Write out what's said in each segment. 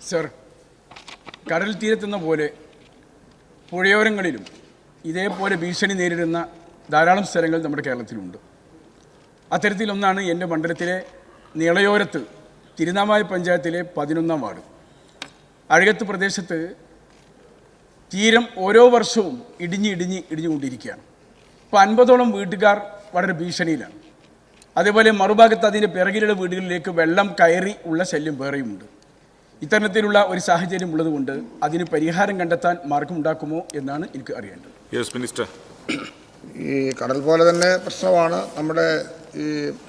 Sir, കടൽ തീരത്തെന്ന പോലെ പുഴയോരങ്ങളിലും ഇതേപോലെ ഭീഷണി നേരിടുന്ന ധാരാളം സ്ഥലങ്ങൾ നമ്മുടെ കേരളത്തിലുണ്ട്. അത്തരത്തിലൊന്നാണ് എൻ്റെ മണ്ഡലത്തിലെ നിളയോരത്ത് തിരുനാവായ പഞ്ചായത്തിലെ 11-ാം വാർഡ്. അഴകത്ത് പ്രദേശത്ത് തീരം ഓരോ വർഷവും ഇടിഞ്ഞുകൊണ്ടിരിക്കുകയാണ്. ഇപ്പോൾ 50ഓളം വീട്ടുകാർ വളരെ ഭീഷണിയിലാണ്. അതേപോലെ മറുഭാഗത്ത് അതിൻ്റെ പിറകിലുള്ള വീടുകളിലേക്ക് വെള്ളം കയറി ഉള്ള ശല്യം വേറെയുമുണ്ട്. ഇത്തരത്തിലുള്ള ഒരു സാഹചര്യം ഉള്ളതുകൊണ്ട് അതിന് പരിഹാരം കണ്ടെത്താൻ മാർഗമുണ്ടാക്കുമോ എന്നാണ് എനിക്ക് അറിയേണ്ടത്. Yes minister. ഈ കടൽ പോലെ തന്നെ പ്രശ്നമാണ് നമ്മുടെ ഈ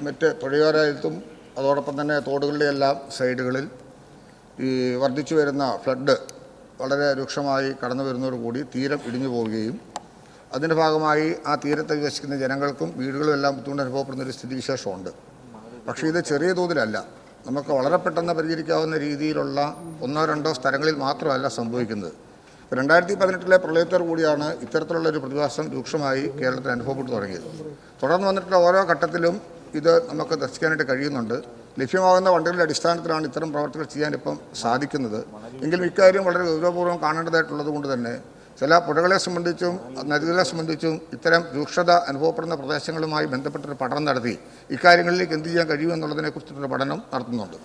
മറ്റ് പുഴയോരത്തും അതോടൊപ്പം തന്നെ തോടുകളുടെ എല്ലാം സൈഡുകളിൽ ഈ വർദ്ധിച്ചു വരുന്ന ഫ്ലഡ് വളരെ രൂക്ഷമായി കടന്നു വരുന്നതോടുകൂടി തീരം ഇടിഞ്ഞു പോവുകയും അതിൻ്റെ ഭാഗമായി ആ തീരത്ത് വസിക്കുന്ന ജനങ്ങൾക്കും വീടുകളും എല്ലാം ബുദ്ധിമുട്ട് അനുഭവപ്പെടുന്നൊരു സ്ഥിതിവിശേഷമുണ്ട്. പക്ഷേ ഇത് ചെറിയ തോതിലല്ല, നമുക്ക് വളരെ പെട്ടെന്ന് പരിഹരിക്കാവുന്ന രീതിയിലുള്ള 1-2 സ്ഥലങ്ങളിൽ മാത്രമല്ല സംഭവിക്കുന്നത്. 2018 പ്രളയത്തോടു കൂടിയാണ് ഇത്തരത്തിലുള്ളൊരു പ്രതിഭാസം രൂക്ഷമായി കേരളത്തിൽ അനുഭവപ്പെട്ടു തുടങ്ങിയത്. തുടർന്ന് വന്നിട്ടുള്ള ഓരോ ഘട്ടത്തിലും ഇത് നമുക്ക് ദർശിക്കാനായിട്ട് കഴിയുന്നുണ്ട്. ലഭ്യമാകുന്ന ഫണ്ടുകളുടെ അടിസ്ഥാനത്തിലാണ് ഇത്തരം പ്രവർത്തികൾ ചെയ്യാനിപ്പം സാധിക്കുന്നത്. എങ്കിലും ഇക്കാര്യം വളരെ ഗൗരവപൂർവ്വം കാണേണ്ടതായിട്ടുള്ളത് കൊണ്ട് തന്നെ ചില പുഴകളെ സംബന്ധിച്ചും നദികളെ സംബന്ധിച്ചും ഇത്തരം രൂക്ഷത അനുഭവപ്പെടുന്ന പ്രദേശങ്ങളുമായി ബന്ധപ്പെട്ടൊരു പഠനം നടത്തി ഇക്കാര്യങ്ങളിലേക്ക് എന്ത് ചെയ്യാൻ കഴിയുമെന്നുള്ളതിനെക്കുറിച്ചിട്ടൊരു പഠനം നടത്തുന്നുണ്ട്.